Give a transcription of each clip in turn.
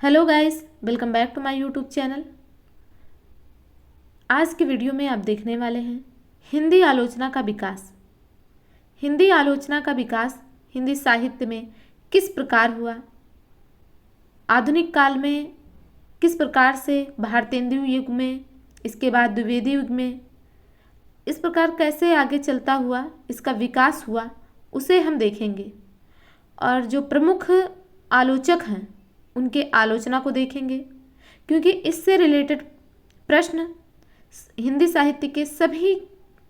Hello guys, welcome back to my YouTube channel. आज के video में आप देखने वाले हैं हिंदी आलोचना का विकास। हिंदी आलोचना का विकास हिंदी साहित्य में किस प्रकार हुआ, आधुनिक काल में किस प्रकार से, भारतेंदु युग में, इसके बाद द्विवेदी युग में, इस प्रकार कैसे आगे चलता हुआ इसका विकास हुआ, उसे हम देखेंगे। और जो प्रमुख आलोचक हैं उनके आलोचना को देखेंगे, क्योंकि इससे रिलेटेड प्रश्न हिंदी साहित्य के सभी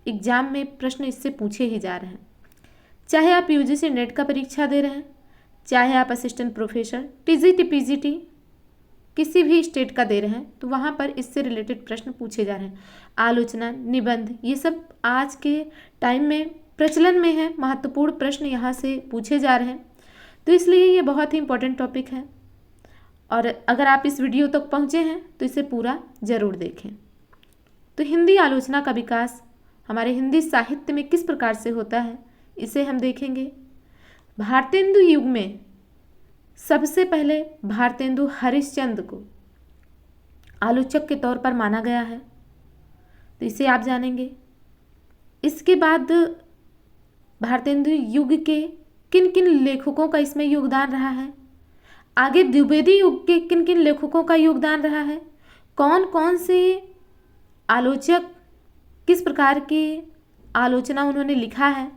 एग्जाम में प्रश्न इससे पूछे ही जा रहे हैं। चाहे आप यूजीसी नेट का परीक्षा दे रहे हैं, चाहे आप असिस्टेंट प्रोफेसर, टीजीटी, पीजीटी किसी भी स्टेट का दे रहे हैं, तो वहाँ पर इससे रिलेटेड प्रश्न पूछे जा रहे हैं। आलोचना, निबंध, ये सब आज के टाइम में प्रचलन में है। महत्वपूर्ण प्रश्न यहाँ से पूछे जा रहे हैं, तो इसलिए ये बहुत ही इंपॉर्टेंट टॉपिक है। और अगर आप इस वीडियो तक पहुँचे हैं तो इसे पूरा ज़रूर देखें। तो हिंदी आलोचना का विकास हमारे हिंदी साहित्य में किस प्रकार से होता है, इसे हम देखेंगे। भारतेंदु युग में सबसे पहले भारतेंदु हरिश्चंद्र को आलोचक के तौर पर माना गया है, तो इसे आप जानेंगे। इसके बाद भारतेंदु युग के किन किन लेखकों का इसमें योगदान रहा है, आगे द्विवेदी युग के किन किन लेखकों का योगदान रहा है, कौन कौन से आलोचक किस प्रकार की आलोचना उन्होंने लिखा है।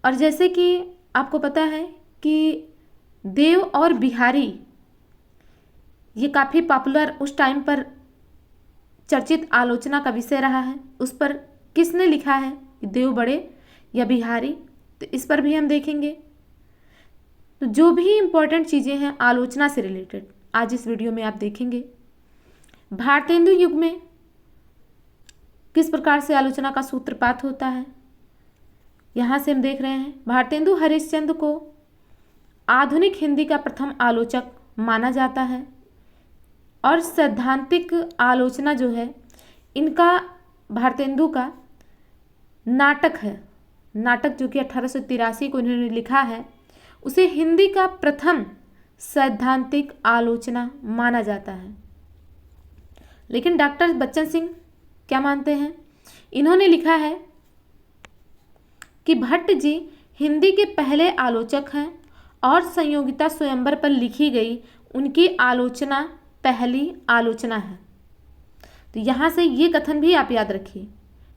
और जैसे कि आपको पता है कि देव और बिहारी ये काफ़ी पॉपुलर उस टाइम पर चर्चित आलोचना का विषय रहा है। उस पर किसने लिखा है, देव बड़े या बिहारी, तो इस पर भी हम देखेंगे। तो जो भी इम्पोर्टेंट चीज़ें हैं आलोचना से रिलेटेड आज इस वीडियो में आप देखेंगे। भारतेंदु युग में किस प्रकार से आलोचना का सूत्रपात होता है, यहाँ से हम देख रहे हैं। भारतेंदु हरिश्चंद्र को आधुनिक हिंदी का प्रथम आलोचक माना जाता है, और सैद्धांतिक आलोचना जो है इनका, भारतेंदु का नाटक है, नाटक जो कि 1883 को इन्होंने लिखा है, उसे हिंदी का प्रथम सैद्धांतिक आलोचना माना जाता है। लेकिन डॉक्टर बच्चन सिंह क्या मानते हैं, इन्होंने लिखा है कि भट्ट जी हिंदी के पहले आलोचक हैं और संयोगिता स्वयंवर पर लिखी गई उनकी आलोचना पहली आलोचना है। तो यहाँ से ये कथन भी आप याद रखिए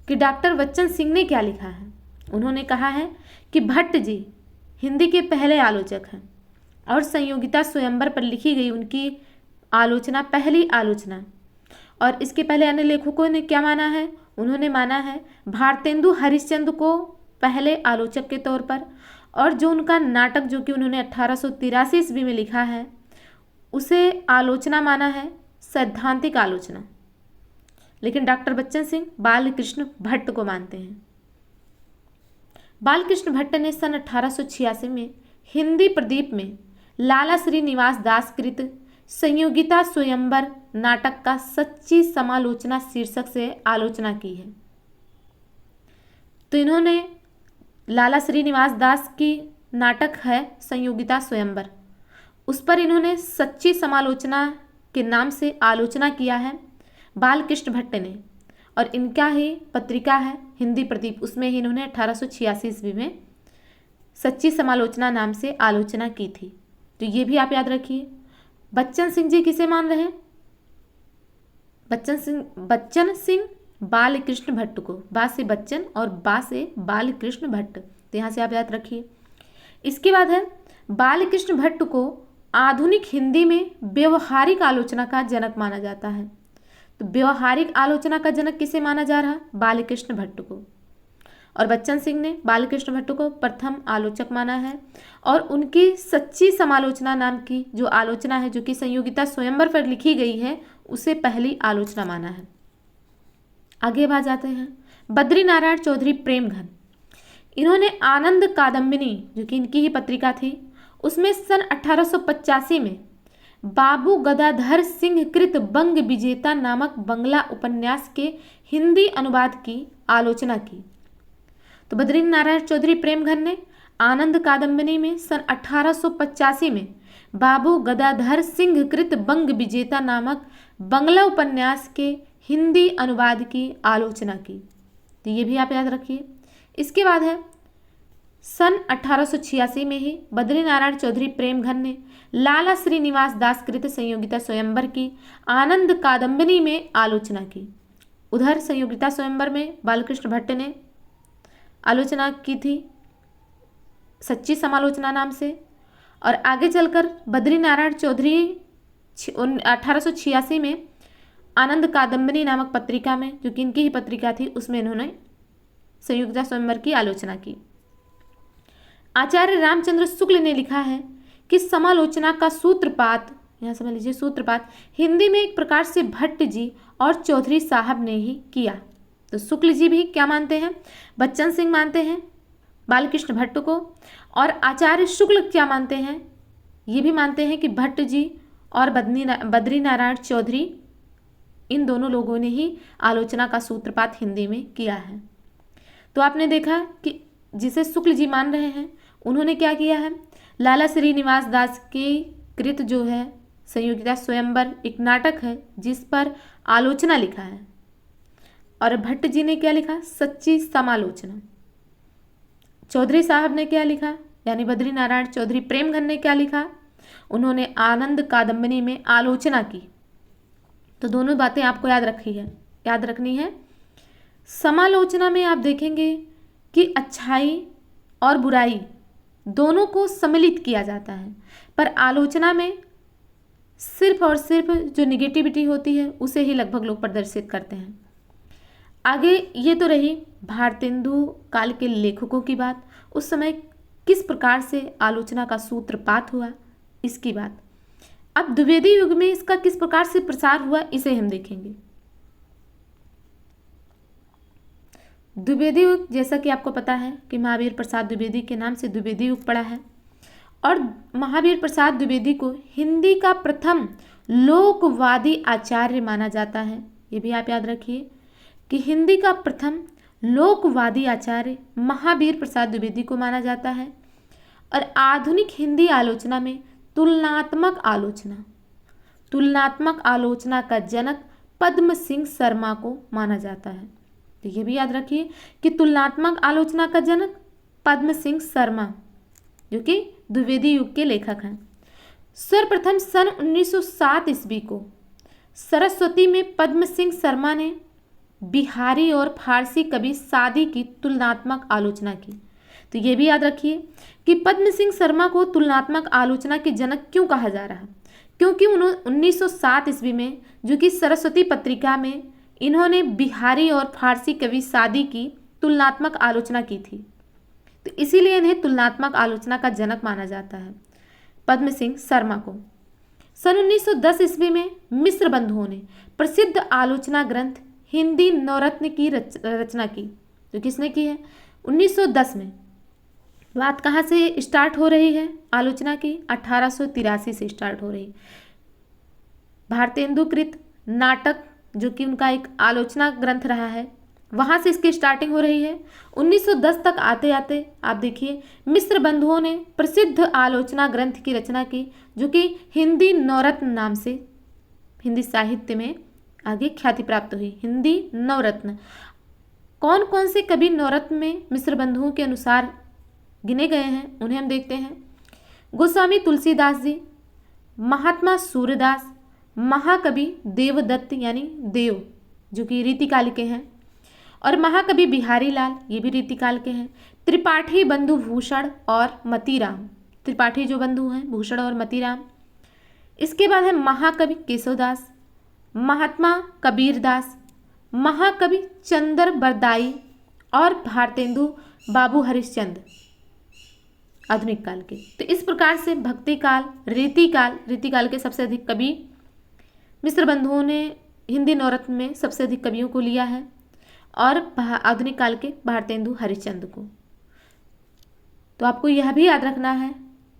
कि डॉक्टर बच्चन सिंह ने क्या लिखा है। उन्होंने कहा है कि भट्ट जी हिंदी के पहले आलोचक हैं और संयोगिता स्वयंवर पर लिखी गई उनकी आलोचना पहली आलोचना। और इसके पहले अन्य लेखकों ने क्या माना है, उन्होंने माना है भारतेंदु हरिश्चंद्र को पहले आलोचक के तौर पर, और जो उनका नाटक जो कि उन्होंने 1883 ईस्वी में लिखा है उसे आलोचना माना है, सैद्धांतिक आलोचना। लेकिन डॉक्टर बच्चन सिंह बालकृष्ण भट्ट को मानते हैं। बालकृष्ण भट्ट ने सन 1886 में हिंदी प्रदीप में लाला श्रीनिवास दास कृत संयोगिता स्वयंवर नाटक का सच्ची समालोचना शीर्षक से आलोचना की है। तो इन्होंने लाला श्रीनिवास दास की नाटक है संयोगिता स्वयंवर, उस पर इन्होंने सच्ची समालोचना के नाम से आलोचना किया है बालकृष्ण भट्ट ने, और इनका ही पत्रिका है हिंदी प्रदीप, उसमें ही इन्होंने 1886 ईस्वी में सच्ची समालोचना नाम से आलोचना की थी। तो ये भी आप याद रखिए। बच्चन सिंह जी किसे मान रहे हैं, बच्चन सिंह बालकृष्ण भट्ट को, बा से बच्चन और बा से बालकृष्ण भट्ट, तो यहाँ से आप याद रखिए। इसके बाद है बालकृष्ण भट्ट को आधुनिक हिंदी में व्यवहारिक आलोचना का जनक माना जाता है। तो व्यवहारिक आलोचना का जनक किसे माना जा रहा, बालकृष्ण भट्ट को। और बच्चन सिंह ने बालकृष्ण भट्ट को प्रथम आलोचक माना है, और उनकी सच्ची समालोचना नाम की जो आलोचना है जो कि संयोगिता स्वयंवर पर लिखी गई है उसे पहली आलोचना माना है। आगे बात जाते हैं बद्री नारायण चौधरी प्रेमघन। इन्होंने आनंद कादम्बिनी जो कि इनकी ही पत्रिका थी, उसमें सन 1885 में बाबू गदाधर सिंह कृत बंग विजेता नामक बंगला उपन्यास के हिंदी अनुवाद की आलोचना की। तो बद्री नारायण चौधरी प्रेमघन ने आनंद कादम्बिनी में सन 1885 में बाबू गदाधर सिंह कृत बंग विजेता नामक बंगला उपन्यास के हिंदी अनुवाद की आलोचना की। तो ये भी आप याद रखिए। इसके बाद है सन 1886 में ही बद्रीनारायण चौधरी प्रेमघन ने लाला श्रीनिवास दास कृत संयोगिता स्वयंवर की आनंद कादम्बिनी में आलोचना की। उधर संयोगिता स्वयंवर में बालकृष्ण भट्ट ने आलोचना की थी सच्ची समालोचना नाम से, और आगे चलकर बद्रीनारायण चौधरी 1886 में आनंद कादम्बिनी नामक पत्रिका में, जो कि इनकी ही पत्रिका थी, उसमें इन्होंने संयोगिता स्वयंवर की आलोचना की। आचार्य रामचंद्र शुक्ल ने लिखा है कि समालोचना का सूत्रपात, यहाँ समझ लीजिए सूत्रपात, हिंदी में एक प्रकार से भट्ट जी और चौधरी साहब ने ही किया। तो शुक्ल जी भी क्या मानते हैं, बच्चन सिंह मानते हैं बालकृष्ण भट्ट को, और आचार्य शुक्ल क्या मानते हैं, ये भी मानते हैं कि भट्ट जी और बद्रीनारायण चौधरी, इन दोनों लोगों ने ही आलोचना का सूत्रपात हिंदी में किया है। तो आपने देखा कि जिसे शुक्ल जी मान रहे हैं उन्होंने क्या किया है, लाला श्रीनिवास दास की कृत जो है संयोगिता स्वयंवर एक नाटक है जिस पर आलोचना लिखा है, और भट्ट जी ने क्या लिखा, सच्ची समालोचना। चौधरी साहब ने क्या लिखा, यानी बद्रीनारायण चौधरी प्रेमघन ने क्या लिखा, उन्होंने आनंद कादम्बिनी में आलोचना की। तो दोनों बातें आपको याद रखनी है। समालोचना में आप देखेंगे कि अच्छाई और बुराई दोनों को सम्मिलित किया जाता है, पर आलोचना में सिर्फ और सिर्फ जो निगेटिविटी होती है उसे ही लगभग लोग प्रदर्शित करते हैं। आगे ये तो रही भारतेंदु काल के लेखकों की बात, उस समय किस प्रकार से आलोचना का सूत्रपात हुआ इसकी बात। अब द्विवेदी युग में इसका किस प्रकार से प्रसार हुआ इसे हम देखेंगे। द्विवेदी युग, जैसा कि आपको पता है कि महावीर प्रसाद द्विवेदी के नाम से द्विवेदी युग पड़ा है, और महावीर प्रसाद द्विवेदी को हिंदी का प्रथम लोकवादी आचार्य माना जाता है। ये भी आप याद रखिए कि हिंदी का प्रथम लोकवादी आचार्य महावीर प्रसाद द्विवेदी को माना जाता है। और आधुनिक हिंदी आलोचना में तुलनात्मक आलोचना का जनक पद्म सिंह शर्मा को माना जाता है। तो ये भी याद रखिए कि तुलनात्मक आलोचना का जनक पद्म सिंह शर्मा, जो कि द्विवेदी युग के लेखक हैं। सर्वप्रथम सन 1907 ईस्वी को सरस्वती में पद्म सिंह शर्मा ने बिहारी और फारसी कवि सादी की तुलनात्मक आलोचना की। तो ये भी याद रखिए कि पद्म सिंह शर्मा को तुलनात्मक आलोचना के जनक क्यों कहा जा रहा है, क्योंकि 1907 ईस्वी में, जो कि सरस्वती पत्रिका में, इन्होंने बिहारी और फारसी कवि सादी की तुलनात्मक आलोचना की थी। तो इसीलिए इन्हें तुलनात्मक आलोचना का जनक माना जाता है, पद्म सिंह शर्मा को। सन 1910 ईस्वी में मिश्र बंधुओं ने प्रसिद्ध आलोचना ग्रंथ हिंदी नवरत्न की रचना की। तो किसने की है, 1910 में। बात कहाँ से स्टार्ट हो रही है आलोचना की, 1883 से स्टार्ट हो रही है। भारतेंदुकृत नाटक, जो कि उनका एक आलोचना ग्रंथ रहा है, वहाँ से इसकी स्टार्टिंग हो रही है। 1910 तक आते आते आप देखिए मिश्र बंधुओं ने प्रसिद्ध आलोचना ग्रंथ की रचना की, जो कि हिंदी नवरत्न नाम से हिंदी साहित्य में आगे ख्याति प्राप्त हुई। हिंदी नवरत्न, कौन कौन से कवि नवरत्न में मिश्र बंधुओं के अनुसार गिने गए हैं उन्हें हम देखते हैं। गोस्वामी तुलसीदास जी, महात्मा सूरदास, महाकवि देवदत्त यानी देव, जो कि रीतिकाल के हैं, और महाकवि बिहारी लाल, ये भी रीतिकाल के हैं। त्रिपाठी बंधु भूषण और मतीराम, त्रिपाठी जो बंधु हैं भूषण और मतीराम। इसके बाद है महाकवि केशवदास, महात्मा कबीरदास, महाकवि चंद्र बरदाई और भारतेंदु बाबू हरिश्चंद्र आधुनिक काल के। तो इस प्रकार से भक्ति काल, रीतिकाल के सबसे अधिक कवि मिश्र बंधुओं ने हिंदी नवरत्न में सबसे अधिक कवियों को लिया है, और आधुनिक काल के भारतेंदु हरिश्चंद्र को। तो आपको यह भी याद रखना है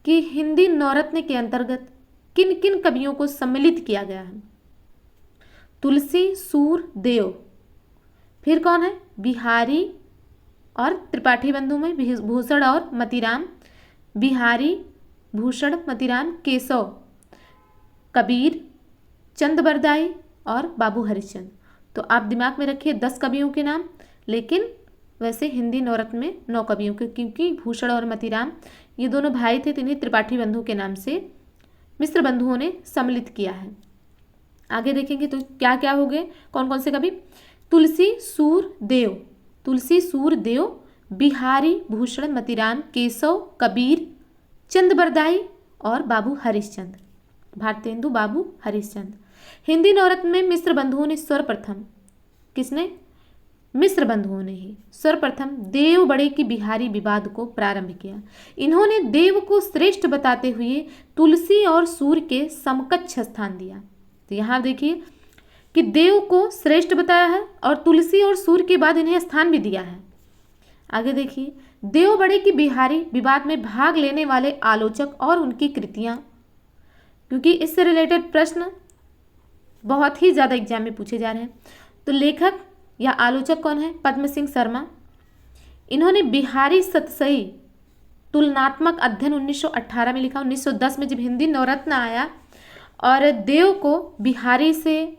कि हिंदी नवरत्न के अंतर्गत किन किन कवियों को सम्मिलित किया गया है। तुलसी, सूर, देव, फिर कौन है, बिहारी और त्रिपाठी बंधु में भूषण और मतीराम, बिहारी भूषण, मतीराम, केशव, कबीर, चंद बरदाई और बाबू हरिश्चंद्र। तो आप दिमाग में रखिए 10 कवियों के नाम, लेकिन वैसे हिंदी नवरत्न में 9 कवियों के, क्योंकि भूषण और मतीराम ये दोनों भाई थे, तो इन्हें त्रिपाठी बंधु के नाम से मिश्र बंधुओं ने सम्मिलित किया है। आगे देखेंगे तो क्या क्या हो गए, कौन कौन से कवि। तुलसी सूरदेव, तुलसी सूरदेव, बिहारी, भूषण, मतीराम, केशव, कबीर, चंद बरदाई और बाबू हरिश्चंद्र, भारतेंदु बाबू हरिश्चंद्र। हिंदी नवरत्न में मिश्र बंधुओं ने सर्वप्रथम, किसने, मिश्र बंधुओं ने ही सर्वप्रथम देव बड़े की बिहारी विवाद को प्रारंभ किया। इन्होंने देव को श्रेष्ठ बताते हुए तुलसी और सूर्य के समकक्ष स्थान दिया। तो यहाँ देखिए कि देव को श्रेष्ठ बताया है और तुलसी और सूर्य के बाद इन्हें स्थान भी दिया है। आगे देखिए, देव बड़े की बिहारी विवाद में भाग लेने वाले आलोचक और उनकी कृतियां, क्योंकि इससे रिलेटेड प्रश्न बहुत ही ज़्यादा एग्जाम में पूछे जा रहे हैं। तो लेखक या आलोचक कौन है, पद्म सिंह शर्मा। इन्होंने बिहारी सतसई तुलनात्मक अध्ययन 1918 में लिखा। 1910 में जब हिंदी नवरत्न आया और देव को बिहारी से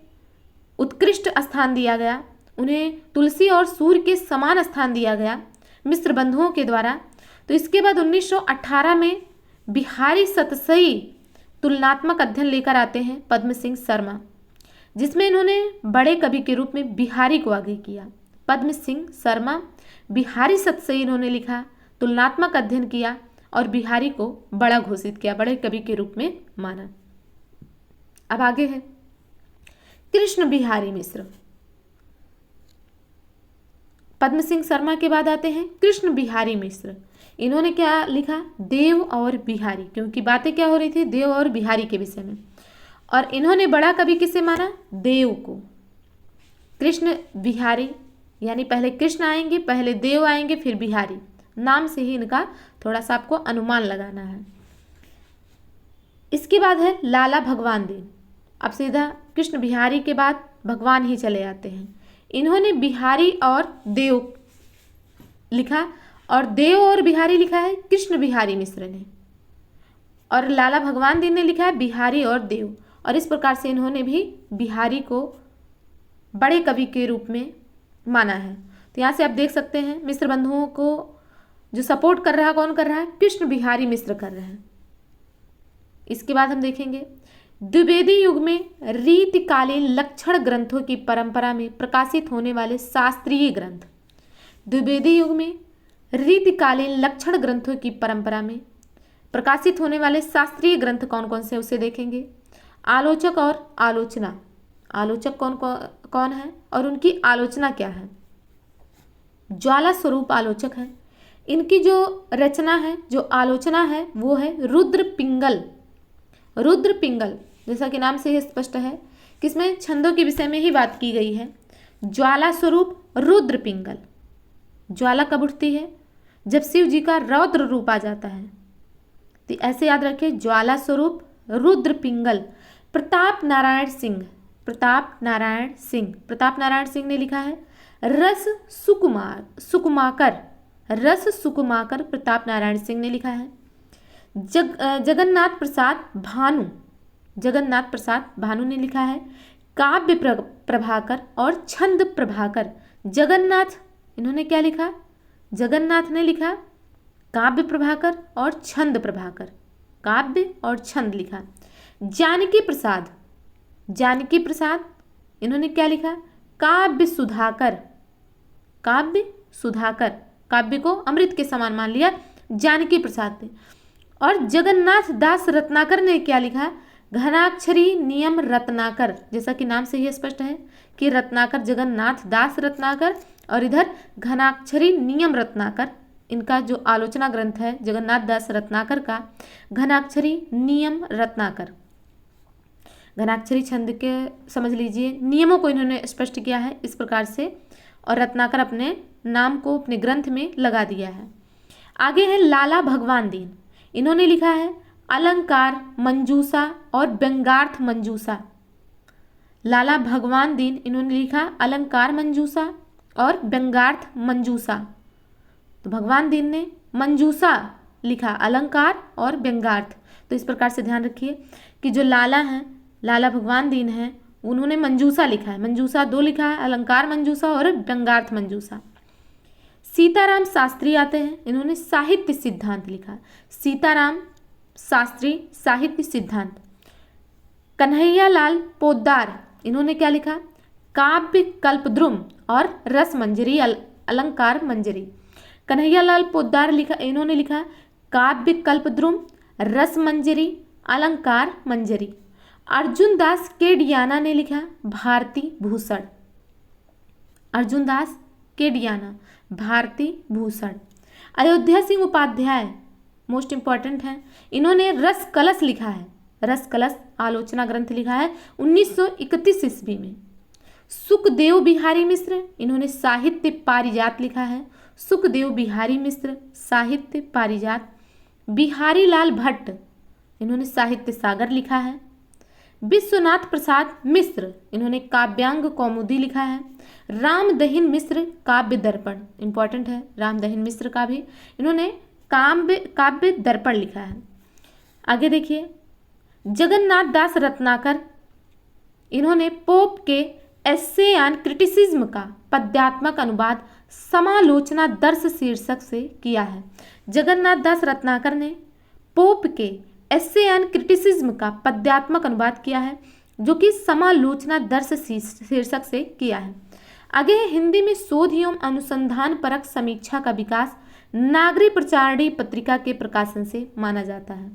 उत्कृष्ट स्थान दिया गया, उन्हें तुलसी और सूर्य के समान स्थान दिया गया मिश्र बंधुओं के द्वारा। तो इसके बाद 1918 में बिहारी सतसई तुलनात्मक अध्ययन लेकर आते हैं पद्म सिंह शर्मा, जिसमें इन्होंने बड़े कवि के रूप में बिहारी को आगे किया। पद्म सिंह शर्मा बिहारी सतसई इन्होंने लिखा, तुलनात्मक अध्ययन किया और बिहारी को बड़ा घोषित किया, बड़े कवि के रूप में माना। अब आगे है कृष्ण बिहारी मिश्र। पद्म सिंह शर्मा के बाद आते हैं कृष्ण बिहारी मिश्र। इन्होंने क्या लिखा, देव और बिहारी, क्योंकि बातें क्या हो रही थी, देव और बिहारी के विषय में। और इन्होंने बड़ा कवि किसे माना, देव को। कृष्ण बिहारी यानी पहले कृष्ण आएंगे, पहले देव आएंगे, फिर बिहारी। नाम से ही इनका थोड़ा सा आपको अनुमान लगाना है। इसके बाद है लाला भगवान दीन। अब सीधा कृष्ण बिहारी के बाद भगवान ही चले आते हैं। इन्होंने बिहारी और देव लिखा और देव और बिहारी लिखा है कृष्ण बिहारी मिश्र ने, और लाला भगवान दीन ने लिखा है बिहारी और देव। और इस प्रकार से इन्होंने भी बिहारी को बड़े कवि के रूप में माना है। तो यहाँ से आप देख सकते हैं मिश्र बंधुओं को जो सपोर्ट कर रहा है, कौन कर रहा है, कृष्ण बिहारी मिश्र कर रहे हैं। इसके बाद हम देखेंगे द्विवेदी युग में रीतिकालीन लक्षण ग्रंथों की परंपरा में प्रकाशित होने वाले शास्त्रीय ग्रंथ। द्विवेदी युग में रीतिकालीन लक्षण ग्रंथों की परंपरा में प्रकाशित होने वाले शास्त्रीय ग्रंथ कौन कौन से, उसे देखेंगे। आलोचक और आलोचना। आलोचक कौन कौन है और उनकी आलोचना क्या है। ज्वाला स्वरूप आलोचक है। इनकी जो रचना है, जो आलोचना है, वो है रुद्र पिंगल। रुद्र पिंगल जैसा कि नाम से ही स्पष्ट है, किसमें, छंदों के विषय में ही बात की गई है। ज्वाला स्वरूप रुद्र पिंगल। ज्वाला कब उठती है, जब शिव जी का रौद्र रूप आ जाता है। तो ऐसे याद रखें, ज्वाला स्वरूप रुद्र पिंगल। प्रताप नारायण सिंह। प्रताप नारायण सिंह। प्रताप नारायण सिंह ने लिखा है रस सुकुमाकर। रस सुकुमाकर प्रताप नारायण सिंह ने लिखा है। जगन्नाथ प्रसाद भानु। जगन्नाथ प्रसाद भानु ने लिखा है काव्य प्रभाकर और छंद प्रभाकर। जगन्नाथ इन्होंने क्या लिखा, जगन्नाथ ने लिखा काव्य प्रभाकर और छंद प्रभाकर, काव्य और छंद लिखा। जानकी प्रसाद। जानकी प्रसाद इन्होंने क्या लिखा, काव्य सुधाकर। काव्य सुधाकर, काव्य को अमृत के समान मान लिया जानकी प्रसाद ने। और जगन्नाथ दास रत्नाकर ने क्या लिखा, घनाक्षरी नियम रत्नाकर। जैसा कि नाम से ही स्पष्ट है कि रत्नाकर जगन्नाथ दास रत्नाकर और इधर घनाक्षरी नियम रत्नाकर। इनका जो आलोचना ग्रंथ है जगन्नाथ दास रत्नाकर का, घनाक्षरी नियम रत्नाकर। घनाक्षरी छंद के समझ लीजिए नियमों को इन्होंने स्पष्ट किया है इस प्रकार से, और रत्नाकर अपने नाम को अपने ग्रंथ में लगा दिया है। आगे है लाला भगवान दीन। इन्होंने लिखा है अलंकार मंजूसा और व्यंगार्थ मंजूसा। लाला भगवान दीन इन्होंने लिखा अलंकार मंजूसा और व्यंगार्थ मंजूसा। तो भगवान दीन ने मंजूसा लिखा, अलंकार और व्यंगार्थ। तो इस प्रकार से ध्यान रखिए कि जो लाला हैं, लाला भगवान दीन हैं, उन्होंने मंजूषा लिखा है, मंजूषा 2 लिखा है, अलंकार मंजूषा और व्यंग्यार्थ मंजूषा। सीताराम शास्त्री आते हैं, इन्होंने साहित्य सिद्धांत लिखा। सीताराम शास्त्री साहित्य सिद्धांत। कन्हैया लाल पोद्दार, इन्होंने क्या लिखा? काव्य कल्पद्रुम और रस मंजरी अलंकार मंजरी। कन्हैया लाल पोद्दार लिखा, इन्होंने लिखा काव्य कल्पद्रुम, रस मंजरी, अलंकार मंजरी। अर्जुन दास केडियाना ने लिखा भारती भूषण। अर्जुन दास केडियाना, भारती भूषण। अयोध्या सिंह उपाध्याय मोस्ट इंपॉर्टेंट है, इन्होंने रस कलश लिखा है, रस कलश आलोचना ग्रंथ लिखा है 1931 ईस्वी में। सुखदेव बिहारी मिश्र, इन्होंने साहित्य पारिजात लिखा है। सुखदेव बिहारी मिश्र साहित्य पारिजात। बिहारी लाल भट्ट, इन्होंने साहित्य सागर लिखा है। विश्वनाथ प्रसाद मिश्र, इन्होंने काव्यांग कौमुदी लिखा है। रामदहिन मिश्र काव्य दर्पण, इंपॉर्टेंट है रामदहिन मिश्र का भी, इन्होंने काव्य दर्पण लिखा है। आगे देखिए, जगन्नाथ दास रत्नाकर, इन्होंने पोप के एस्से एंड क्रिटिसिज्म का पद्यात्मक अनुवाद समालोचना दर्श शीर्षक से किया है। जगन्नाथ दास रत्नाकर ने पोप के एस्से एंड क्रिटिसिज्म का पद्यात्मक अनुवाद किया है, जो कि समालोचना दर्श शीर्षक से किया है। आगे है, हिंदी में शोध एवं अनुसंधान परक समीक्षा का विकास नागरी प्रचारणी पत्रिका के प्रकाशन से माना जाता है।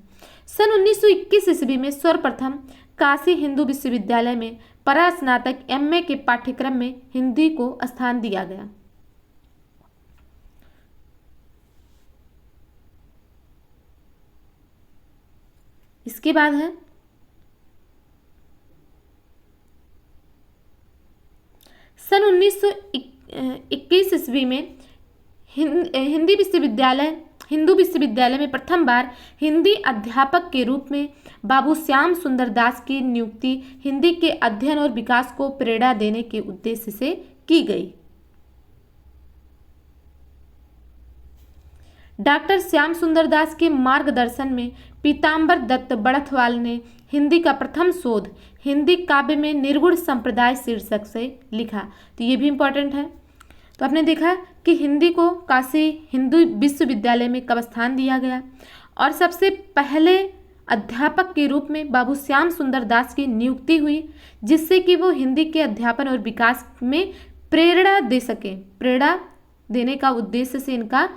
सन 1921 ईस्वी में सर्वप्रथम काशी हिंदू विश्वविद्यालय में परास्नातक MA के पाठ्यक्रम में हिंदी को स्थान दिया गया। इसके बाद है सन 1921 ईस्वी में हिंदू विश्वविद्यालय में प्रथम बार हिंदी अध्यापक के रूप में बाबू श्याम सुंदर दास की नियुक्ति हिंदी के अध्ययन और विकास को प्रेरणा देने के उद्देश्य से की गई। डॉक्टर श्याम सुंदर दास के मार्गदर्शन में पीताम्बर दत्त बड़थवाल ने हिंदी का प्रथम शोध हिंदी काव्य में निर्गुण संप्रदाय शीर्षक से लिखा। तो ये भी इम्पोर्टेंट है। तो आपने देखा कि हिंदी को काशी हिंदू विश्वविद्यालय में कब स्थान दिया गया और सबसे पहले अध्यापक के रूप में बाबू श्याम सुंदर दास की नियुक्ति हुई, जिससे कि वो हिंदी के अध्यापन और विकास में प्रेरणा दे सके। प्रेरणा देने का उद्देश्य से इनका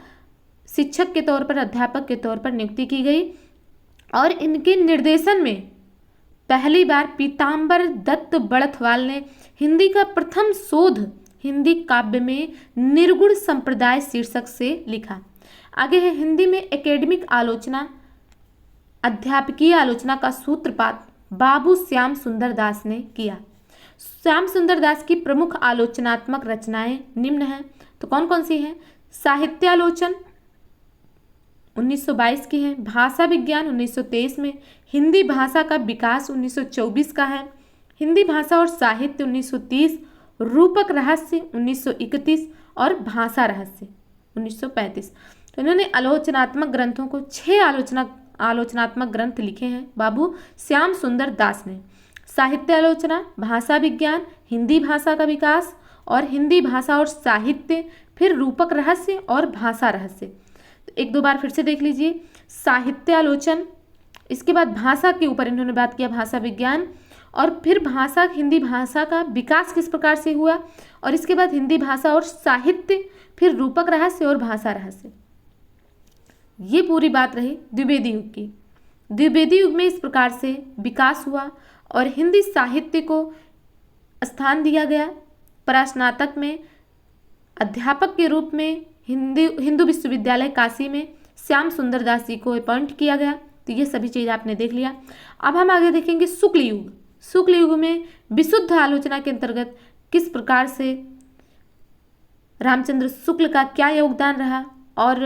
शिक्षक के तौर पर, अध्यापक के तौर पर नियुक्ति की गई और इनके निर्देशन में पहली बार पीताम्बर दत्त बड़थवाल ने हिंदी का प्रथम शोध हिंदी काव्य में निर्गुण संप्रदाय शीर्षक से लिखा। आगे है, हिंदी में एकेडमिक आलोचना अध्यापकीय आलोचना का सूत्रपात बाबू श्याम सुंदर दास ने किया। श्याम सुंदर दास की प्रमुख आलोचनात्मक रचनाएं निम्न हैं। तो कौन कौन सी हैं? साहित्यालोचन 1922 की है, भाषा विज्ञान 1923 में, हिंदी भाषा का विकास 1924 का है, हिंदी भाषा और साहित्य 1930, रूपक रहस्य 1931 और भाषा रहस्य 1935। तो इन्होंने आलोचनात्मक ग्रंथों को 6 आलोचनात्मक ग्रंथ लिखे हैं बाबू श्याम सुंदर दास ने। साहित्य आलोचना, भाषा विज्ञान, हिंदी भाषा का विकास और हिंदी भाषा और साहित्य, फिर रूपक रहस्य और भाषा रहस्य। तो एक दो बार फिर से देख लीजिए। साहित्य आलोचन, इसके बाद भाषा के ऊपर इन्होंने बात किया, भाषा विज्ञान, और फिर भाषा हिंदी भाषा का विकास किस प्रकार से हुआ, और इसके बाद हिंदी भाषा और साहित्य, फिर रूपक रहस्य और भाषा रहस्य। ये पूरी बात रही द्विवेदी युग की। द्विवेदी युग में इस प्रकार से विकास हुआ और हिंदी साहित्य को स्थान दिया गया। परास्नातक में अध्यापक के रूप में हिंदू विश्वविद्यालय काशी में श्याम सुंदर दास जी को अपॉइंट किया गया। तो ये सभी चीज़ आपने देख लिया। अब हम आगे देखेंगे शुक्ल युग। शुक्ल युग में विशुद्ध आलोचना के अंतर्गत किस प्रकार से रामचंद्र शुक्ल का क्या योगदान रहा और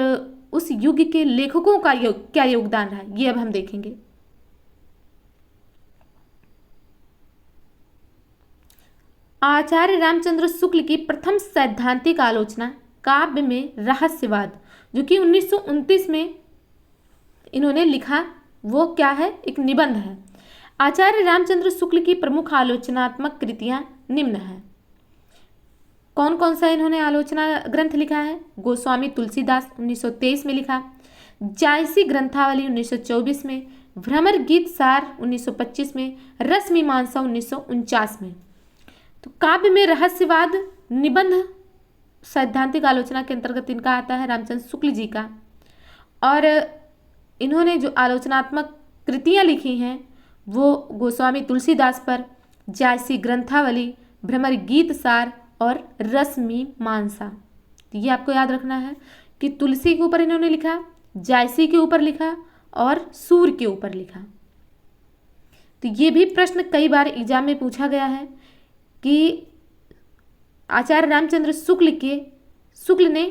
उस युग के लेखकों का क्या योगदान रहा, ये अब हम देखेंगे। आचार्य रामचंद्र शुक्ल की प्रथम सैद्धांतिक आलोचना काव्य में रहस्यवाद, जो कि 1929 में इन्होंने लिखा वो क्या है, एक निबंध है। आचार्य रामचंद्र शुक्ल की प्रमुख आलोचनात्मक कृतियां निम्न हैं। कौन कौन सा इन्होंने आलोचना ग्रंथ लिखा है? गोस्वामी तुलसीदास 1923 में लिखा, जायसी ग्रंथावली 1924 में, भ्रमर गीत सार 1925 में, रस मीमांसा 1949 में। तो काव्य में रहस्यवाद निबंध सैद्धांतिक आलोचना के अंतर्गत इनका आता है, रामचंद्र शुक्ल जी का। और इन्होंने जो आलोचनात्मक कृतियां लिखी हैं वो गोस्वामी तुलसीदास पर, जायसी ग्रंथावली, भ्रमर गीत सार और रस मीमांसा। तो ये आपको याद रखना है कि तुलसी के ऊपर इन्होंने लिखा, जायसी के ऊपर लिखा और सूर के ऊपर लिखा। तो ये भी प्रश्न कई बार एग्जाम में पूछा गया है कि आचार्य रामचंद्र शुक्ल ने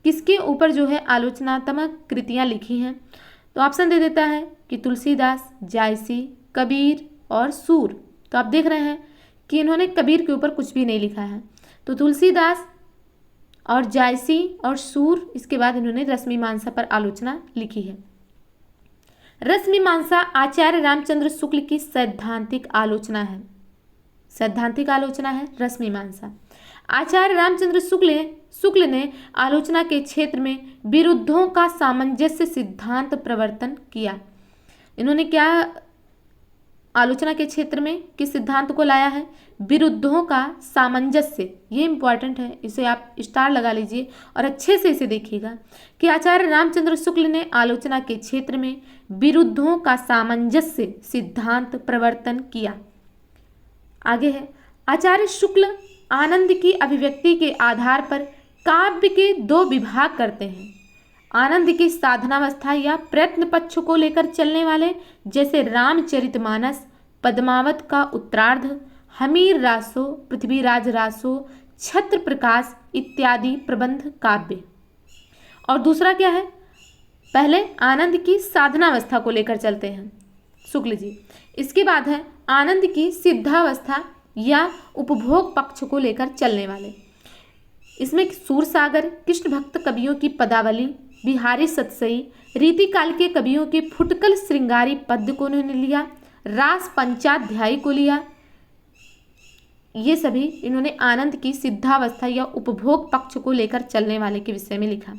किसके ऊपर जो है आलोचनात्मक कृतियां लिखी हैं। तो ऑप्शन दे देता है कि तुलसीदास, जायसी, कबीर और सूर। तो आप देख रहे हैं कि इन्होंने कबीर के ऊपर कुछ भी नहीं लिखा है। तो तुलसीदास और जायसी और सूर, इसके बाद इन्होंने रस मीमांसा पर आलोचना लिखी है। रस मीमांसा आचार्य रामचंद्र शुक्ल की सैद्धांतिक आलोचना है। सैद्धांतिक आलोचना है रस मीमांसा। आचार्य रामचंद्र शुक्ल ने आलोचना के क्षेत्र में विरुद्धों का सामंजस्य सिद्धांत प्रवर्तन किया। इन्होंने क्या आलोचना के क्षेत्र में किस सिद्धांत को लाया है? विरुद्धों का सामंजस्य। ये इंपॉर्टेंट है, इसे आप स्टार लगा लीजिए और अच्छे से इसे देखिएगा कि आचार्य रामचंद्र शुक्ल ने आलोचना के क्षेत्र में विरुद्धों का सामंजस्य सिद्धांत प्रवर्तन किया। आगे है, आचार्य शुक्ल आनंद की अभिव्यक्ति के आधार पर काव्य के दो विभाग करते हैं। आनंद की साधनावस्था या प्रयत्न पक्ष को लेकर चलने वाले, जैसे रामचरितमानस, पद्मावत का उत्तरार्ध, हमीर रासो, पृथ्वीराज रासो, छत्र प्रकाश इत्यादि प्रबंध काव्य। और दूसरा क्या है? पहले आनंद की साधनावस्था को लेकर चलते हैं शुक्ल जी। इसके बाद है आनंद की सिद्धावस्था या उपभोग पक्ष को लेकर चलने वाले। इसमें सूरसागर, कृष्ण भक्त कवियों की पदावली, बिहारी सतसई, रीतिकाल के कवियों के फुटकल श्रृंगारी पद्य को उन्होंने लिया, रास पंचाध्यायी को लिया। ये सभी इन्होंने आनंद की सिद्धावस्था या उपभोग पक्ष को लेकर चलने वाले के विषय में लिखा।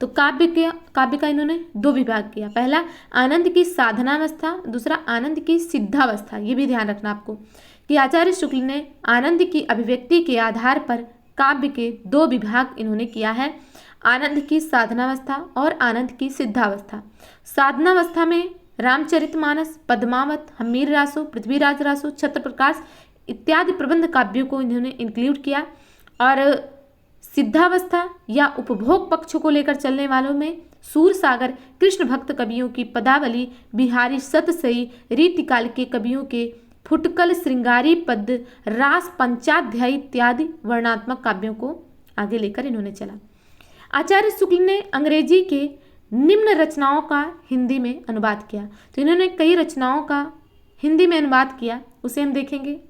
तो काव्य का इन्होंने दो विभाग किया, पहला आनंद की साधनावस्था, दूसरा आनंद की सिद्धावस्था। ये भी ध्यान रखना आपको कि आचार्य शुक्ल ने आनंद की अभिव्यक्ति के आधार पर काव्य के दो विभाग इन्होंने किया है, आनंद की साधनावस्था और आनंद की सिद्धावस्था। साधनावस्था में रामचरितमानस, पद्मावत, हमीर रासो, पृथ्वीराज रासो, छत्र प्रकाश इत्यादि प्रबंध काव्यों को इन्होंने इंक्लूड किया। और सिद्धावस्था या उपभोग पक्ष को लेकर चलने वालों में सूरसागर, कृष्ण भक्त कवियों की पदावली, बिहारी सतसई, रीतिकाल के कवियों के फुटकल श्रृंगारी पद्य, रास पंचाध्यायी इत्यादि वर्णात्मक काव्यों को आगे लेकर इन्होंने चला। आचार्य शुक्ल ने अंग्रेजी के निम्न रचनाओं का हिंदी में अनुवाद किया। तो इन्होंने कई रचनाओं का हिंदी में अनुवाद किया, उसे हम देखेंगे।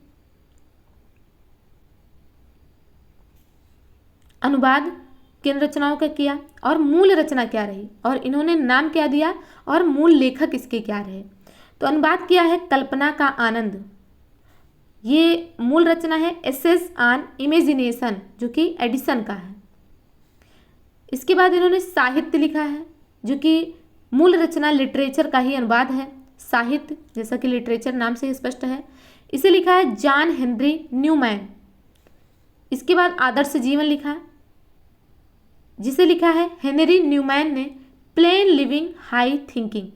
अनुवाद किन रचनाओं का किया और मूल रचना क्या रही, और इन्होंने नाम क्या दिया और मूल लेखक इसके क्या रहे। तो अनुवाद किया है कल्पना का आनंद, ये मूल रचना है एसेस ऑन इमेजिनेशन, जो कि एडिसन का है। इसके बाद इन्होंने साहित्य लिखा है, जो कि मूल रचना लिटरेचर का ही अनुवाद है। साहित्य जैसा कि लिटरेचर नाम से स्पष्ट है, इसे लिखा है जॉन हेनरी न्यूमैन। इसके बाद आदर्श जीवन लिखा, जिसे लिखा है हेनरी न्यूमैन ने, प्लेन लिविंग हाई थिंकिंग।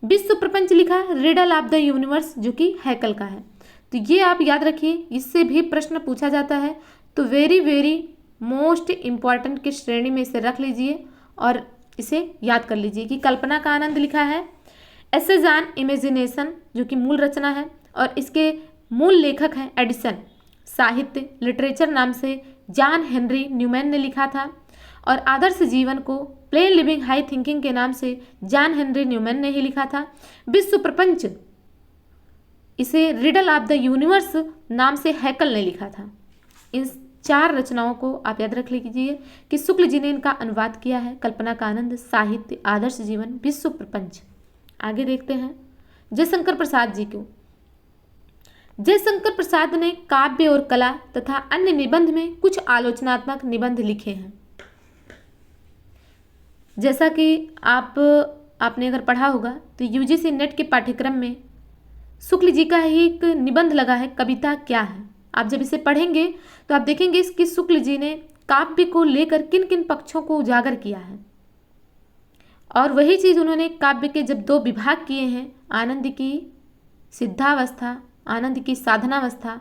विश्व प्रपंच लिखा रिडल ऑफ द यूनिवर्स, जो कि हैकल का है। तो ये आप याद रखिए, इससे भी प्रश्न पूछा जाता है, तो वेरी वेरी मोस्ट इम्पॉर्टेंट की श्रेणी में इसे रख लीजिए और इसे याद कर लीजिए कि कल्पना का आनंद लिखा है एसेज ऑन इमेजिनेशन, जो कि मूल रचना है और इसके मूल लेखक हैं एडिसन। साहित्य लिटरेचर नाम से जॉन हेनरी न्यूमैन ने लिखा था, और आदर्श जीवन को प्लेन लिविंग हाई थिंकिंग के नाम से जॉन हेनरी न्यूमैन ने ही लिखा था। विश्व प्रपंच इसे रिडल ऑफ द यूनिवर्स नाम से हैकल ने लिखा था। इन 4 रचनाओं को आप याद रख लीजिए कि शुक्ल जी ने इनका अनुवाद किया है। कल्पना का आनंद, साहित्य, आदर्श जीवन, विश्व प्रपंच। आगे देखते हैं जयशंकर प्रसाद जी को। जयशंकर प्रसाद ने काव्य और कला तथा अन्य निबंध में कुछ आलोचनात्मक निबंध लिखे हैं। जैसा कि आपने अगर पढ़ा होगा तो यूजीसी नेट के पाठ्यक्रम में शुक्ल जी का ही एक निबंध लगा है, कविता क्या है। आप जब इसे पढ़ेंगे तो आप देखेंगे इसकी शुक्ल जी ने काव्य को लेकर किन किन पक्षों को उजागर किया है, और वही चीज़ उन्होंने काव्य के जब 2 विभाग किए हैं, आनंद की सिद्धावस्था, आनंद की साधनावस्था।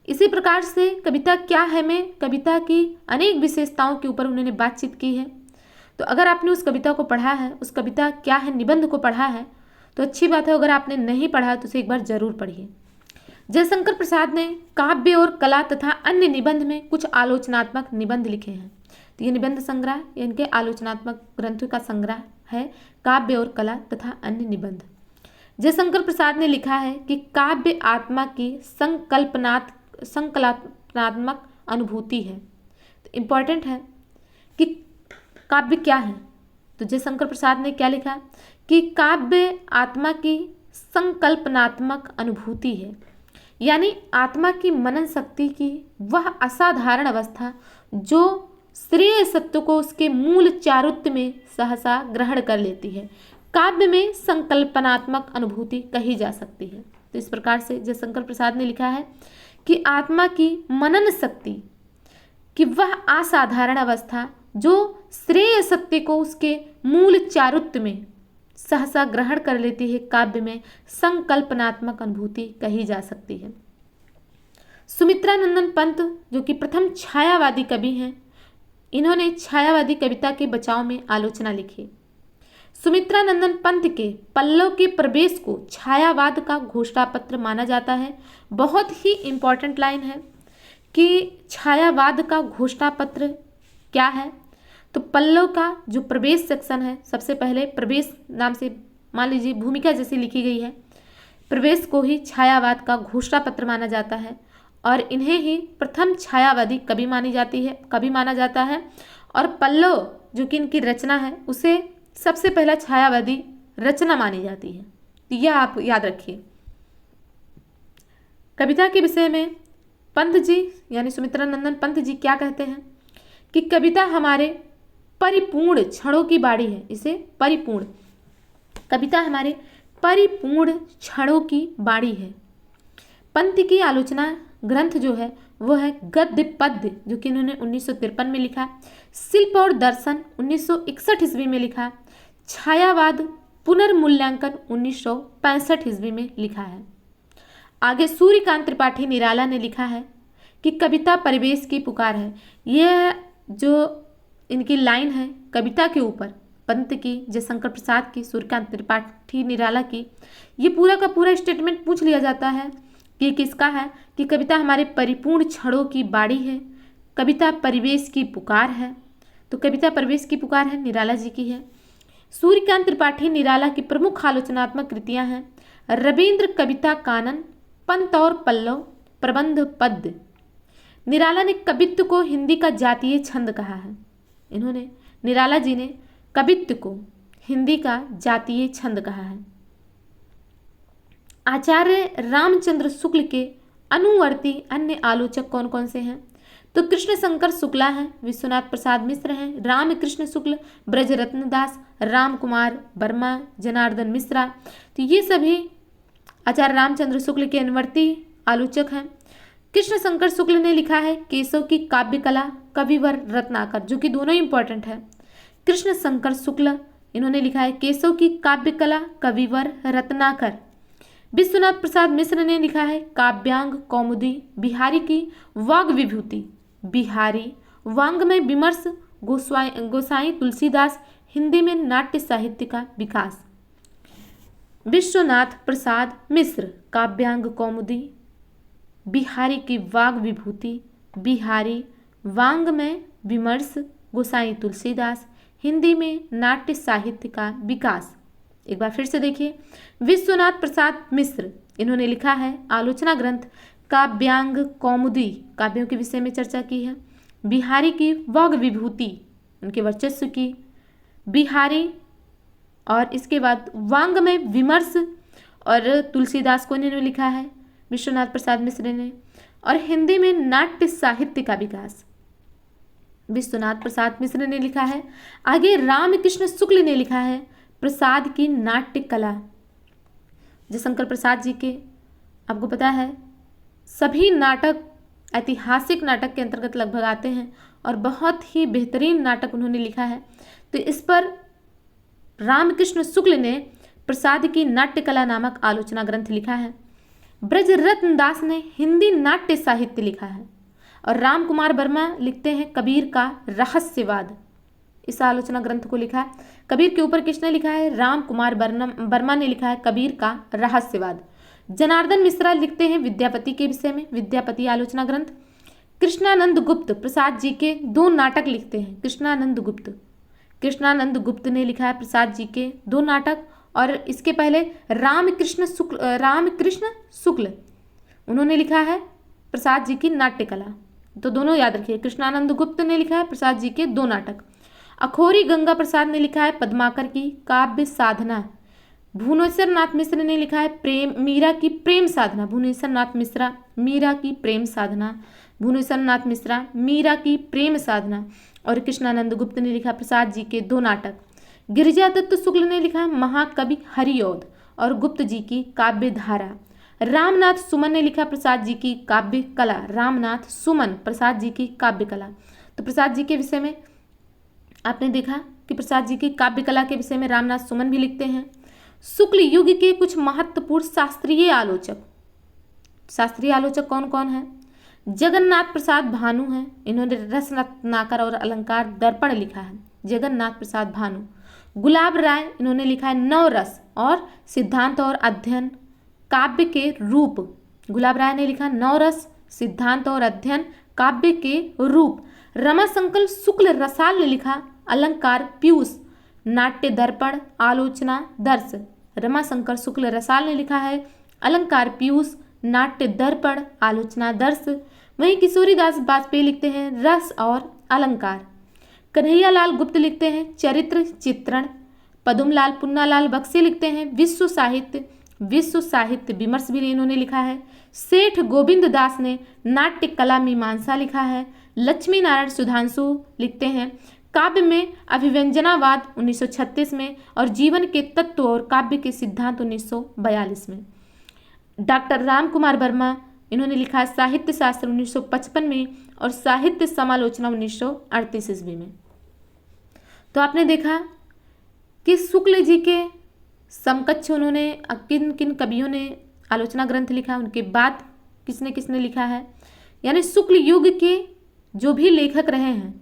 इसी प्रकार से कविता क्या है में कविता की अनेक विशेषताओं के ऊपर उन्होंने बातचीत की है। तो अगर आपने उस कविता को पढ़ा है, उस कविता क्या है निबंध को पढ़ा है तो अच्छी बात है। अगर आपने नहीं पढ़ा तो उसे एक बार जरूर पढ़िए। जयशंकर प्रसाद ने काव्य और कला तथा अन्य निबंध में कुछ आलोचनात्मक निबंध लिखे हैं। तो ये निबंध संग्रह, इनके आलोचनात्मक ग्रंथों का संग्रह है, काव्य और कला तथा अन्य निबंध। जयशंकर प्रसाद ने लिखा है कि काव्य आत्मा की संकल्पनात्मक अनुभूति है। तो इम्पॉर्टेंट है कि काव्य क्या है। तो जयशंकर प्रसाद ने क्या लिखा कि काव्य आत्मा की संकल्पनात्मक अनुभूति है, यानी आत्मा की मनन शक्ति की वह असाधारण अवस्था जो श्रेय सत्य को उसके मूल चारुत्य में सहसा ग्रहण कर लेती है, काव्य में संकल्पनात्मक अनुभूति कही जा सकती है। तो इस प्रकार से जयशंकर प्रसाद ने लिखा है कि आत्मा की मनन शक्ति कि वह असाधारण अवस्था जो श्रेय सत्य को उसके मूल चारुत्य में सहसा ग्रहण कर लेती है, काव्य में संकल्पनात्मक अनुभूति कही जा सकती है। सुमित्रानंदन पंत जो कि प्रथम छायावादी कवि हैं, इन्होंने छायावादी कविता के बचाव में आलोचना लिखी। सुमित्रानंदन पंत के पल्लव के प्रवेश को छायावाद का घोषणापत्र माना जाता है। बहुत ही इंपॉर्टेंट लाइन है कि छायावाद का घोषणापत्र क्या है। तो पल्लव का जो प्रवेश सेक्शन है, सबसे पहले प्रवेश नाम से मान लीजिए भूमिका जैसी लिखी गई है, प्रवेश को ही छायावाद का घोषणापत्र माना जाता है और इन्हें ही प्रथम छायावादी कवि माना जाता है। और पल्लव जो कि इनकी रचना है उसे सबसे पहला छायावादी रचना मानी जाती है। तो यह आप याद रखिए। कविता के विषय में पंत जी यानी सुमित्रानंदन पंत जी क्या कहते हैं कि कविता हमारे परिपूर्ण क्षणों की बाड़ी है। इसे परिपूर्ण, कविता हमारे परिपूर्ण क्षणों की बाड़ी है। पंत की आलोचना ग्रंथ जो है वो है गद्य पद्य जो कि इन्होंने 1953 में लिखा, शिल्प और दर्शन 1961 ईस्वी में लिखा, छायावाद पुनर्मूल्यांकन 1965 ईस्वी में लिखा है। आगे सूर्यकांत त्रिपाठी निराला ने लिखा है कि कविता परिवेश की पुकार है। यह जो इनकी लाइन है कविता के ऊपर, पंत की, जयशंकर प्रसाद की, सूर्यकांत त्रिपाठी निराला की, ये पूरा का पूरा स्टेटमेंट पूछ लिया जाता है कि किसका है कि कविता हमारे परिपूर्ण क्षणों की बाड़ी है, कविता परिवेश की पुकार है। तो कविता परिवेश की पुकार है, निराला जी की है। सूर्यकांत त्रिपाठी निराला की प्रमुख आलोचनात्मक कृतियां हैं रविंद्र कविता कानन, पंत और पल्लव, प्रबंध पद्य। निराला ने कवित्व को हिंदी का जातीय छंद कहा है। इन्होंने निराला जी ने कवित्व को हिंदी का जातीय छंद कहा है। आचार्य रामचंद्र शुक्ल के अनुवर्ती अन्य आलोचक कौन कौन से हैं? तो कृष्ण शंकर शुक्ला हैं, विश्वनाथ प्रसाद मिश्र हैं, रामकृष्ण शुक्ल, ब्रजरत्न दास, राम कुमार वर्मा, जनार्दन मिश्रा। तो ये सभी आचार्य रामचंद्र शुक्ल के अनुवर्ती आलोचक हैं। कृष्ण शंकर शुक्ल ने लिखा है केशव की काव्य कला, कविवर रत्नाकर, जो कि दोनों ही इंपॉर्टेंट है। कृष्ण शंकर शुक्ल इन्होंने लिखा है केशव की काव्य कला, कविवर रत्नाकर। विश्वनाथ प्रसाद मिश्र ने लिखा है काव्यांग कौमुदी, बिहारी की वाग विभूति, बिहारी वांग में विमर्श, गोसाई तुलसीदास, हिंदी में नाट्य साहित्य का विकास। विश्वनाथ प्रसाद मिश्र काव्यांग कौमुदी, बिहारी की वाग विभूति, बिहारी वांग में विमर्श, गोसाई तुलसीदास, हिंदी में नाट्य साहित्य का विकास। एक बार फिर से देखिए, विश्वनाथ प्रसाद मिश्र इन्होंने लिखा है आलोचना ग्रंथ काव्यांग कौमुदी काव्यों के विषय में चर्चा की है। बिहारी की वाग विभूति, उनके वर्चस्व की। बिहारी और इसके बाद वांग्मय विमर्श और तुलसीदास को इन्होंने लिखा है, विश्वनाथ प्रसाद मिश्र ने। और हिंदी में नाट्य साहित्य का विकास विश्वनाथ प्रसाद मिश्र ने लिखा है। आगे रामकृष्ण शुक्ल ने लिखा है प्रसाद की नाट्य कला। जयशंकर प्रसाद जी के आपको पता है सभी नाटक ऐतिहासिक नाटक के अंतर्गत लगभग आते हैं और बहुत ही बेहतरीन नाटक उन्होंने लिखा है। तो इस पर रामकृष्ण शुक्ल ने प्रसाद की नाट्य कला नामक आलोचना ग्रंथ लिखा है। ब्रजरत्न दास ने हिंदी नाट्य साहित्य लिखा है। और राम कुमार वर्मा लिखते हैं कबीर का रहस्यवाद, इस आलोचना ग्रंथ को लिखा है। कबीर के ऊपर किसने लिखा है? राम कुमार वर्मा ने लिखा है कबीर का रहस्यवाद। जनार्दन मिश्रा लिखते हैं विद्यापति के विषय में, विद्यापति आलोचना ग्रंथ। कृष्णानंद गुप्त प्रसाद जी के 2 नाटक लिखते हैं। कृष्णानंद गुप्त ने लिखा है प्रसाद जी के 2 नाटक। और इसके पहले रामकृष्ण शुक्ल उन्होंने लिखा है प्रसाद जी की नाट्य कला। तो दोनों याद रखिए, कृष्णानंद गुप्त ने लिखा है प्रसाद जी के 2 नाटक। अखोरी गंगा प्रसाद ने लिखा है पद्माकर की काव्य साधना। भुवनेश्वर नाथ मिश्र ने लिखा है मीरा की प्रेम साधना। भुवनेश्वर नाथ मिश्रा मीरा की प्रेम साधना। और कृष्णानंद गुप्त ने लिखा प्रसाद जी के 2 नाटक। गिरिजा दत्त शुक्ल ने लिखा महाकवि हरिऔध और गुप्त जी की काव्य धारा। रामनाथ सुमन ने लिखा प्रसाद जी की काव्य कला। तो प्रसाद जी के विषय में आपने देखा कि प्रसाद जी की काव्य कला के विषय में रामनाथ सुमन भी लिखते हैं। शुक्ल युग के कुछ महत्वपूर्ण शास्त्रीय आलोचक कौन कौन है? जगन्नाथ प्रसाद भानु हैं, इन्होंने रसरत्नाकर और अलंकार दर्पण लिखा है। जगन्नाथ प्रसाद भानु। गुलाब राय, इन्होंने लिखा है नवरस और सिद्धांत और अध्ययन काव्य के रूप। गुलाब राय ने लिखा नवरस, सिद्धांत और अध्ययन काव्य के रूप। रमाशंकर शुक्ल रसाल ने लिखा अलंकार पीयूष, नाट्य दर्पण, आलोचना दर्श। रमाशंकर शुक्ल रसाल ने लिखा है अलंकार पीयूष, नाट्य दर्पण, आलोचना दर्श। वहीं किशोरीदास बाजपेयी लिखते हैं रस और अलंकार। कन्हैयालाल गुप्त लिखते हैं चरित्र चित्रण। पदुमलाल पुन्नालाल बख्शी लिखते हैं विश्व साहित्य विमर्श भी इन्होंने लिखा है। सेठ गोविंद दास ने नाट्य कला मीमांसा लिखा है। लक्ष्मी नारायण सुधांशु लिखते हैं काव्य में अभिव्यंजनावाद 1936 में और जीवन के तत्व और काव्य के सिद्धांत 1942 में। डॉक्टर राम कुमार वर्मा, इन्होंने लिखा है साहित्य शास्त्र 1955 में और साहित्य समालोचना 1938 ईस्वी में। तो आपने देखा कि शुक्ल जी के समकक्ष उन्होंने किन किन कवियों ने आलोचना ग्रंथ लिखा, उनके बाद किसने किसने लिखा है। यानी शुक्ल युग के जो भी लेखक रहे हैं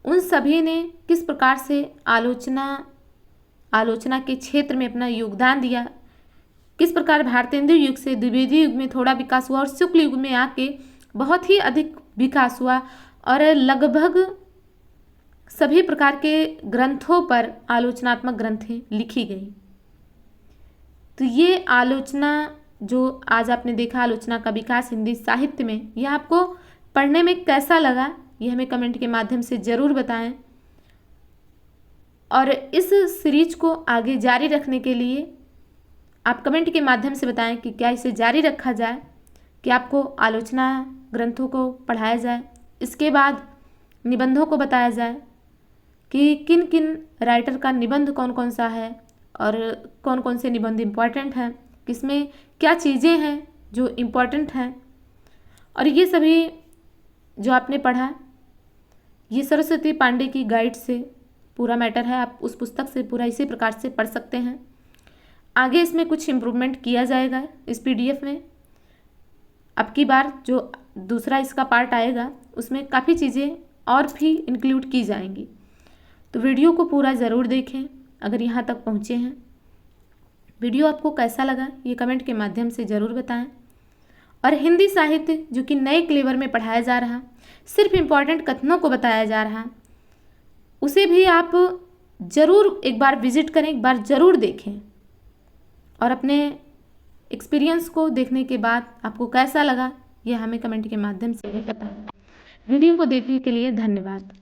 उन सभी ने किस प्रकार से आलोचना के क्षेत्र में अपना योगदान दिया, किस प्रकार भारतेंदु युग से द्विवेदी युग में थोड़ा विकास हुआ और शुक्ल युग में आके बहुत ही अधिक विकास हुआ और लगभग सभी प्रकार के ग्रंथों पर आलोचनात्मक ग्रंथें लिखी गई। तो ये आलोचना जो आज आपने देखा आलोचना का विकास हिंदी साहित्य में, यह आपको पढ़ने में कैसा लगा ये हमें कमेंट के माध्यम से ज़रूर बताएं। और इस सीरीज को आगे जारी रखने के लिए आप कमेंट के माध्यम से बताएं कि क्या इसे जारी रखा जाए, कि आपको आलोचना ग्रंथों को पढ़ाया जाए, इसके बाद निबंधों को बताया जाए कि किन किन राइटर का निबंध कौन कौन सा है और कौन कौन से निबंध इम्पॉर्टेंट हैं, किसमें क्या चीज़ें हैं जो इम्पॉर्टेंट हैं। और ये सभी जो आपने पढ़ा ये सरस्वती पांडे की गाइड से पूरा मैटर है, आप उस पुस्तक से पूरा इसी प्रकार से पढ़ सकते हैं। आगे इसमें कुछ इम्प्रूवमेंट किया जाएगा इस पीडीएफ में। अब की बार जो दूसरा इसका पार्ट आएगा उसमें काफ़ी चीज़ें और भी इंक्लूड की जाएंगी। तो वीडियो को पूरा ज़रूर देखें अगर यहाँ तक पहुँचे हैं। वीडियो आपको कैसा लगा ये कमेंट के माध्यम से ज़रूर बताएं। और हिंदी साहित्य जो कि नए क्लेवर में पढ़ाया जा रहा, सिर्फ इम्पॉर्टेंट कथनों को बताया जा रहा, उसे भी आप ज़रूर एक बार विजिट करें, एक बार ज़रूर देखें और अपने एक्सपीरियंस को देखने के बाद आपको कैसा लगा, यह हमें कमेंट के माध्यम से बताएं। वीडियो को देखने के लिए धन्यवाद।